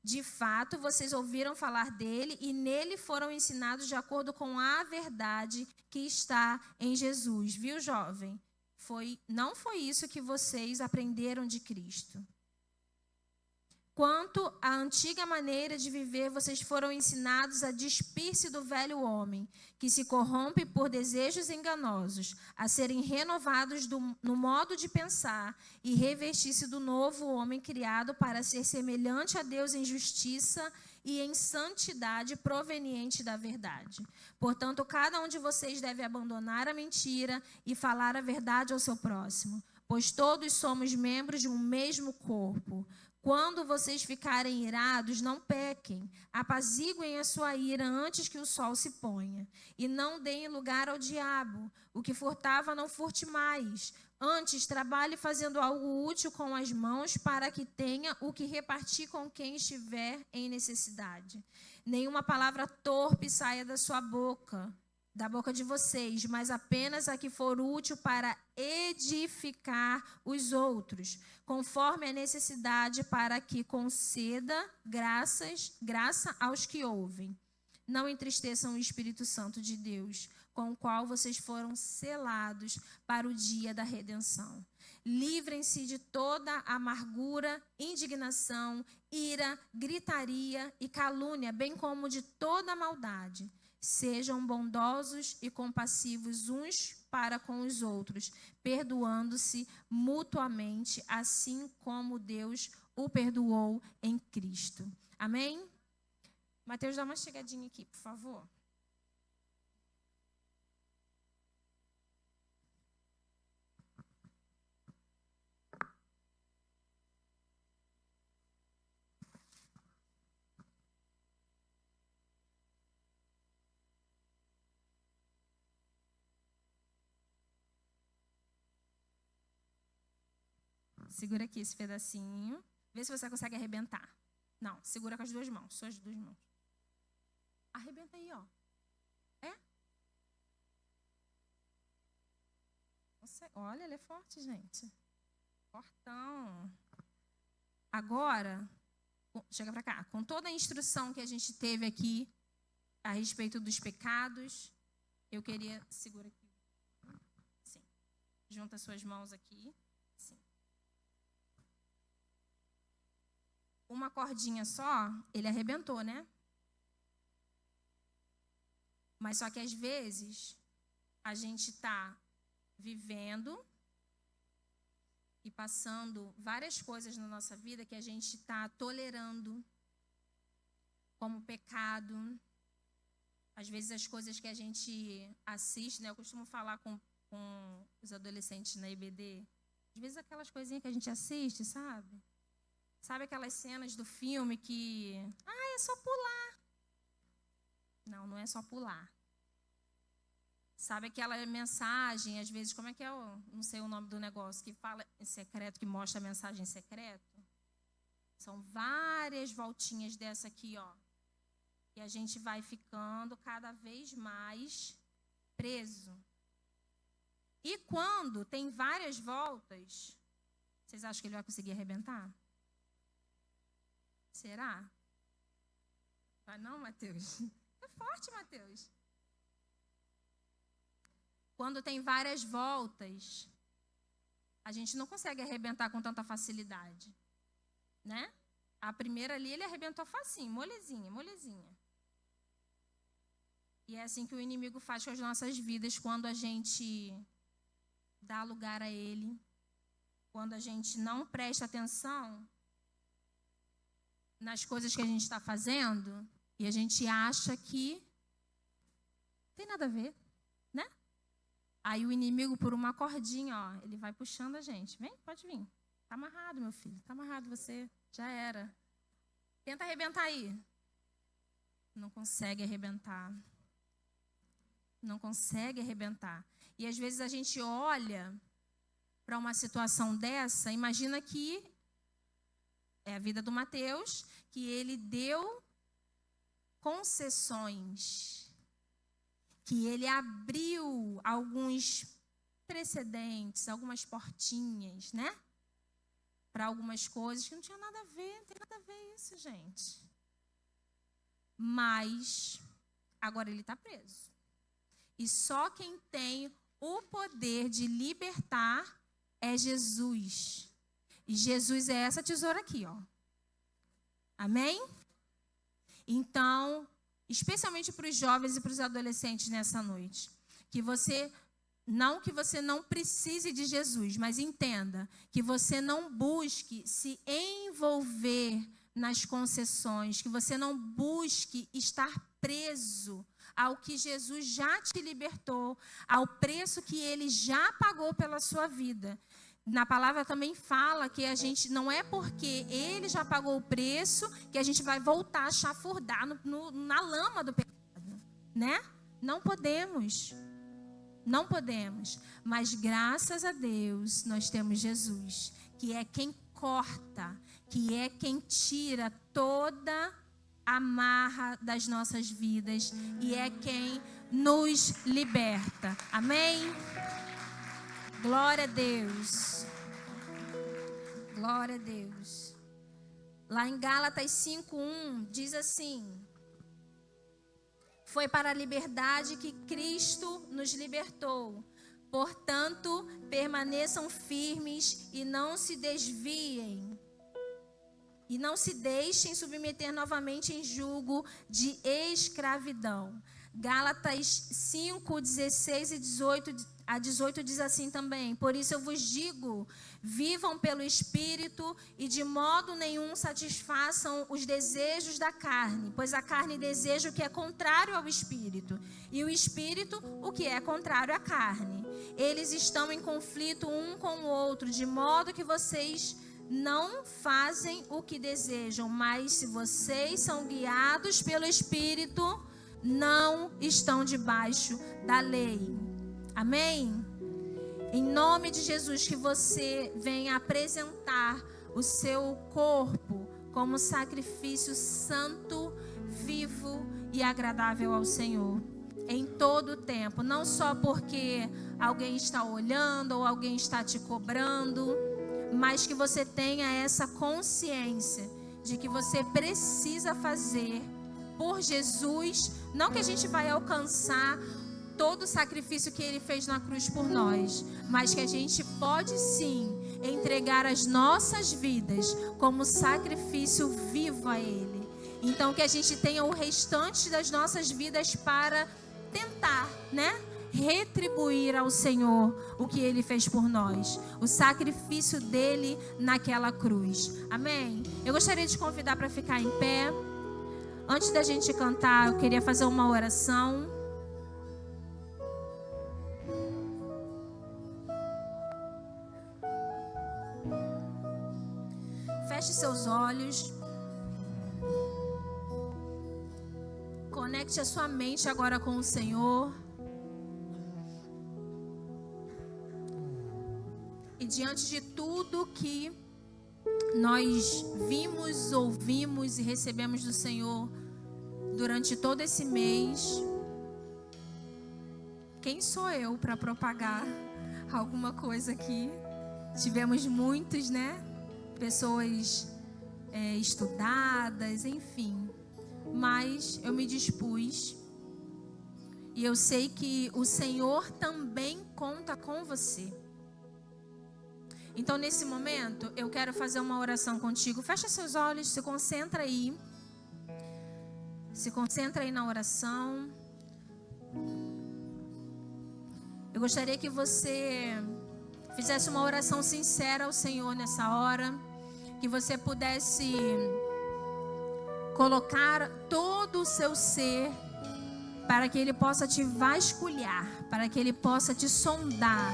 De fato, vocês ouviram falar dele e nele foram ensinados de acordo com a verdade que está em Jesus. Viu, jovem? Não foi isso que vocês aprenderam de Cristo. Quanto à antiga maneira de viver, vocês foram ensinados a despir-se do velho homem, que se corrompe por desejos enganosos, a serem renovados no modo de pensar e revestir-se do novo homem criado para ser semelhante a Deus em justiça e em santidade proveniente da verdade. Portanto, cada um de vocês deve abandonar a mentira e falar a verdade ao seu próximo, pois todos somos membros de um mesmo corpo. Quando vocês ficarem irados, não pequem. Apaziguem a sua ira antes que o sol se ponha. E não deem lugar ao diabo. O que furtava, não furte mais. Antes, trabalhe fazendo algo útil com as mãos para que tenha o que repartir com quem estiver em necessidade. Nenhuma palavra torpe saia da sua boca, da boca de vocês, mas apenas a que for útil para edificar os outros, conforme a necessidade, para que conceda graça aos que ouvem. Não entristeçam o Espírito Santo de Deus, com o qual vocês foram selados para o dia da redenção. Livrem-se de toda amargura, indignação, ira, gritaria e calúnia, bem como de toda maldade. Sejam bondosos e compassivos uns para com os outros, perdoando-se mutuamente, assim como Deus o perdoou em Cristo. Amém? Mateus, dá uma chegadinha aqui, por favor. Segura aqui esse pedacinho. Vê se você consegue arrebentar. Não, segura com as duas mãos. Só as duas mãos. Arrebenta aí, ó. É? Olha, ele é forte, gente. Fortão. Agora, chega pra cá. Com toda a instrução que a gente teve aqui a respeito dos pecados, eu queria... Segura aqui. Sim. Junta suas mãos aqui. Sim. Uma cordinha só, ele arrebentou, né? Mas só que às vezes a gente está vivendo e passando várias coisas na nossa vida que a gente está tolerando como pecado. Às vezes as coisas que a gente assiste, né? Eu costumo falar com os adolescentes na IBD. Às vezes aquelas coisinhas que a gente assiste, sabe? Sabe aquelas cenas do filme que... é só pular. Não, não é só pular. Sabe aquela mensagem, às vezes, como é que é? Não sei o nome do negócio, que fala em secreto, que mostra a mensagem em secreto. São várias voltinhas dessa aqui, ó. E a gente vai ficando cada vez mais preso. E quando tem várias voltas, vocês acham que ele vai conseguir arrebentar? Será? Vai não, Mateus? É forte, Mateus. Quando tem várias voltas, a gente não consegue arrebentar com tanta facilidade, né? A primeira ali, ele arrebentou facinho, molezinha, molezinha. E é assim que o inimigo faz com as nossas vidas, quando a gente dá lugar a ele, quando a gente não presta atenção nas coisas que a gente está fazendo, E a gente acha que não tem nada a ver, né? Aí o inimigo, por uma cordinha, ó, ele vai puxando a gente. Vem, pode vir. Tá amarrado, meu filho. Tá amarrado você. Já era. Tenta arrebentar aí. Não consegue arrebentar. Não consegue arrebentar. E às vezes a gente olha para uma situação dessa, imagina que é a vida do Mateus, que ele deu concessões, que ele abriu alguns precedentes, algumas portinhas, né? Para algumas coisas que não tinha nada a ver, não tem nada a ver isso, gente. Mas agora ele está preso. E só quem tem o poder de libertar é Jesus. E Jesus é essa tesoura aqui, ó. Amém? Então, especialmente para os jovens e para os adolescentes nessa noite, que você não precise de Jesus, mas entenda que você não busque se envolver nas concessões, que você não busque estar preso ao que Jesus já te libertou, ao preço que ele já pagou pela sua vida. Na palavra também fala que a gente não é porque ele já pagou o preço que a gente vai voltar a chafurdar na lama do pecado, né? Não podemos. Não podemos. Mas graças a Deus nós temos Jesus, que é quem corta, que é quem tira toda a amarra das nossas vidas e é quem nos liberta. Amém? Glória a Deus. Glória a Deus. Lá em Gálatas 5:1 diz assim: foi para a liberdade que Cristo nos libertou. Portanto, permaneçam firmes e não se desviem. E não se deixem submeter novamente em jugo de escravidão. Gálatas 5, 16 e 18 diz assim também: por isso eu vos digo, vivam pelo Espírito e de modo nenhum satisfaçam os desejos da carne, pois a carne deseja o que é contrário ao Espírito, e o Espírito o que é contrário à carne. Eles estão em conflito um com o outro, de modo que vocês não fazem o que desejam, mas se vocês são guiados pelo Espírito, não estão debaixo da lei. Amém? Em nome de Jesus, que você venha apresentar o seu corpo como sacrifício santo, vivo e agradável ao Senhor. Em todo o tempo, não só porque alguém está olhando ou alguém está te cobrando, mas que você tenha essa consciência de que você precisa fazer por Jesus, não que a gente vai alcançar todo o sacrifício que ele fez na cruz por nós, mas que a gente pode sim entregar as nossas vidas como sacrifício vivo a ele. Então que a gente tenha o restante das nossas vidas para tentar, né? Retribuir ao Senhor o que ele fez por nós, o sacrifício dele naquela cruz. Amém? Eu gostaria de te convidar para ficar em pé. Antes da gente cantar, eu queria fazer uma oração. Feche seus olhos. Conecte a sua mente agora com o Senhor. E diante de tudo que nós vimos, ouvimos e recebemos do Senhor durante todo esse mês, quem sou eu para propagar alguma coisa aqui? Tivemos muitos, né? Pessoas estudadas, enfim. Mas eu me dispus. E eu sei que o Senhor também conta com você. Então, nesse momento, eu quero fazer uma oração contigo. Fecha seus olhos, se concentra aí. Se concentra aí na oração. Eu gostaria que você fizesse uma oração sincera ao Senhor nessa hora. Que você pudesse colocar todo o seu ser para que Ele possa te vasculhar, para que Ele possa te sondar.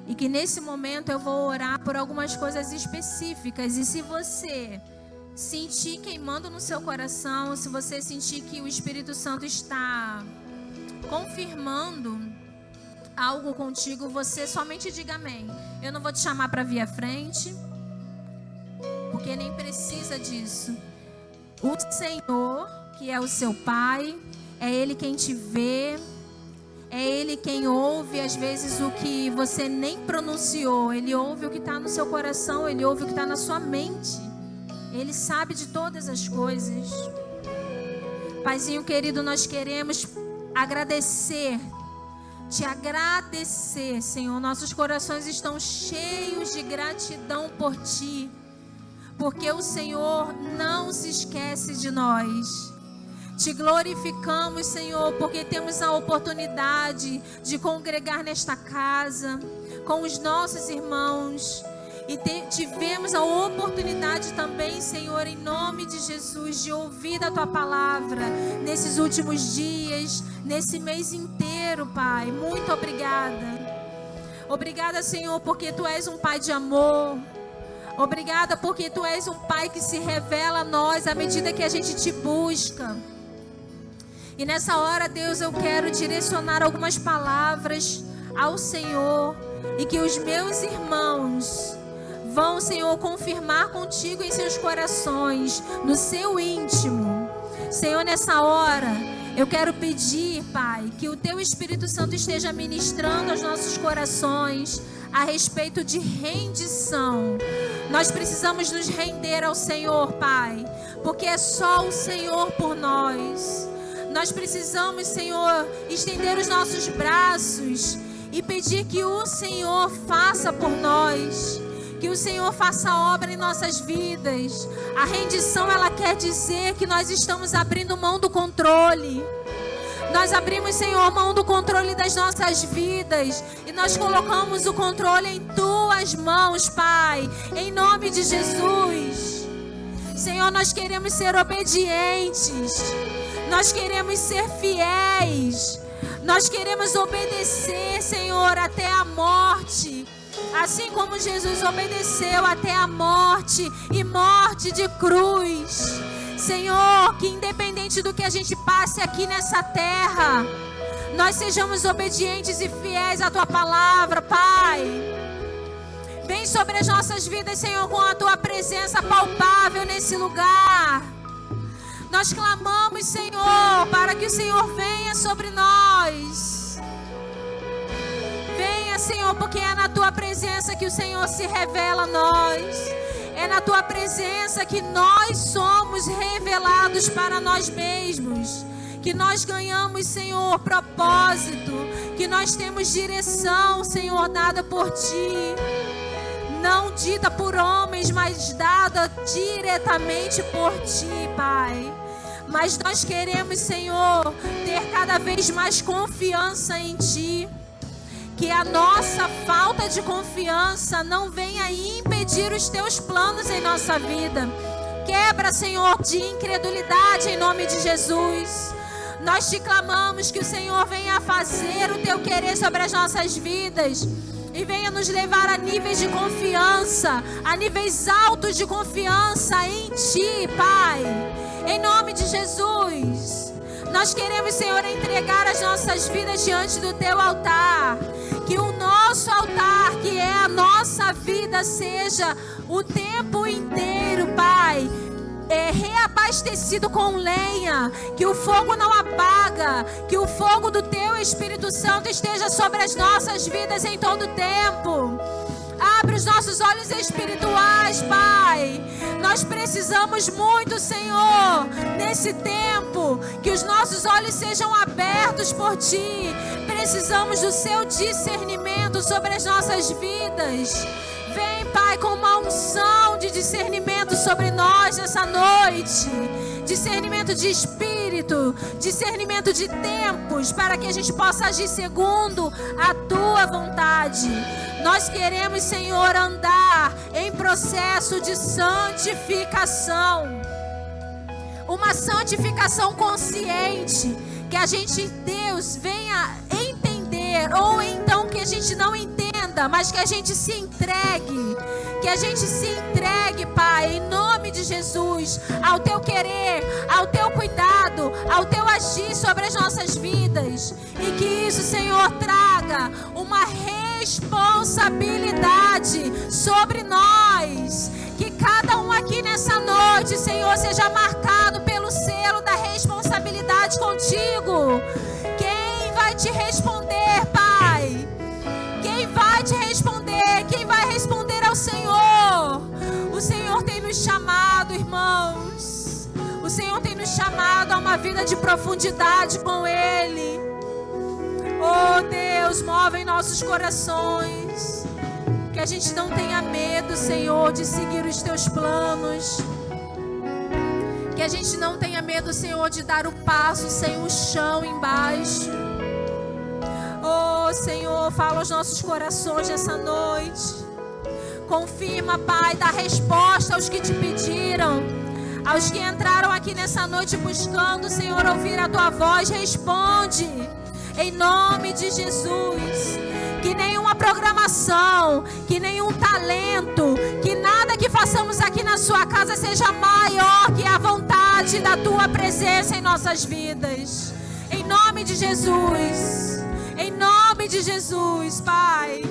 E que nesse momento eu vou orar por algumas coisas específicas. E se você sentir queimando no seu coração, se você sentir que o Espírito Santo está confirmando algo contigo, você somente diga amém. Eu não vou te chamar para vir à frente, porque nem precisa disso. O Senhor, que é o seu Pai, é Ele quem te vê, é Ele quem ouve às vezes o que você nem pronunciou. Ele ouve o que está no seu coração, Ele ouve o que está na sua mente. Ele sabe de todas as coisas. Paizinho querido, nós queremos agradecer, te agradecer, Senhor. Nossos corações estão cheios de gratidão por Ti, porque o Senhor não se esquece de nós. Te glorificamos, Senhor, porque temos a oportunidade de congregar nesta casa com os nossos irmãos. E tivemos a oportunidade também, Senhor, em nome de Jesus, de ouvir da Tua palavra nesses últimos dias, nesse mês inteiro, Pai. Muito obrigada. Obrigada, Senhor, porque Tu és um Pai de amor. Obrigada porque Tu és um Pai que se revela a nós à medida que a gente Te busca. E nessa hora, Deus, eu quero direcionar algumas palavras ao Senhor, e que os meus irmãos vão, Senhor, confirmar contigo em seus corações, no seu íntimo. Senhor, nessa hora, eu quero pedir, Pai, que o Teu Espírito Santo esteja ministrando aos nossos corações a respeito de rendição. Nós precisamos nos render ao Senhor, Pai, porque é só o Senhor por nós. Nós precisamos, Senhor, estender os nossos braços e pedir que o Senhor faça por nós, que o Senhor faça obra em nossas vidas. A rendição, ela quer dizer que nós estamos abrindo mão do controle. Nós abrimos, Senhor, mão do controle das nossas vidas e nós colocamos o controle em Tuas mãos, Pai, em nome de Jesus. Senhor, nós queremos ser obedientes, nós queremos ser fiéis, nós queremos obedecer, Senhor, até a morte, assim como Jesus obedeceu até a morte e morte de cruz. Senhor, que independente do que a gente passe aqui nessa terra, nós sejamos obedientes e fiéis à Tua palavra, Pai. Vem sobre as nossas vidas, Senhor, com a Tua presença palpável nesse lugar. Nós clamamos, Senhor, para que o Senhor venha sobre nós. Venha, Senhor, porque é na Tua presença que o Senhor se revela a nós. É na Tua presença que nós somos revelados para nós mesmos. Que nós ganhamos, Senhor, propósito. Que nós temos direção, Senhor, dada por Ti. Não dita por homens, mas dada diretamente por Ti, Pai. Mas nós queremos, Senhor, ter cada vez mais confiança em Ti. Que a nossa falta de confiança não venha impedir os Teus planos em nossa vida. Quebra, Senhor, de incredulidade em nome de Jesus. Nós Te clamamos que o Senhor venha fazer o Teu querer sobre as nossas vidas e venha nos levar a níveis de confiança, a níveis altos de confiança em Ti, Pai. Em nome de Jesus. Nós queremos, Senhor, entregar as nossas vidas diante do Teu altar. Que o nosso altar, que é a nossa vida, seja o tempo inteiro, Pai, reabastecido com lenha. Que o fogo não apaga. Que o fogo do Teu Espírito Santo esteja sobre as nossas vidas em todo tempo. Abre os nossos olhos espirituais, Pai. Nós precisamos muito, Senhor, nesse tempo, que os nossos olhos sejam abertos por Ti. Precisamos do Seu discernimento sobre as nossas vidas. Vem, Pai, com uma unção de discernimento sobre nós nessa noite. Discernimento de espírito, discernimento de tempos, para que a gente possa agir segundo a Tua vontade. Nós queremos, Senhor, andar em processo de santificação. uma santificação consciente, que a gente, Deus, venha entender, ou então que a gente não entenda, mas que a gente se entregue, Pai, em nome de Jesus, ao Teu querer, ao Teu cuidado, ao Teu agir sobre as nossas vidas, e que isso, Senhor, traga uma responsabilidade sobre nós, que cada um aqui nessa noite, Senhor, seja marcado pelo selo da responsabilidade contigo. Quem vai te responder, Pai? Quem vai te responder? Quem vai responder ao Senhor? O Senhor tem nos chamado, irmãos. O Senhor tem nos chamado a uma vida de profundidade com Ele. Oh Deus, move em nossos corações. Que a gente não tenha medo, Senhor, de seguir os Teus planos. Que a gente não tenha medo, Senhor, de dar o passo sem o chão embaixo. Oh Senhor, fala aos nossos corações nessa noite. Confirma, Pai, dá resposta aos que te pediram. Aos que entraram aqui nessa noite buscando, Senhor, ouvir a Tua voz, responde. Em nome de Jesus. Que nenhuma programação, que nenhum talento, que nada que façamos aqui na Sua casa seja maior que a vontade da Tua presença em nossas vidas. Em nome de Jesus. Em nome de Jesus, Pai.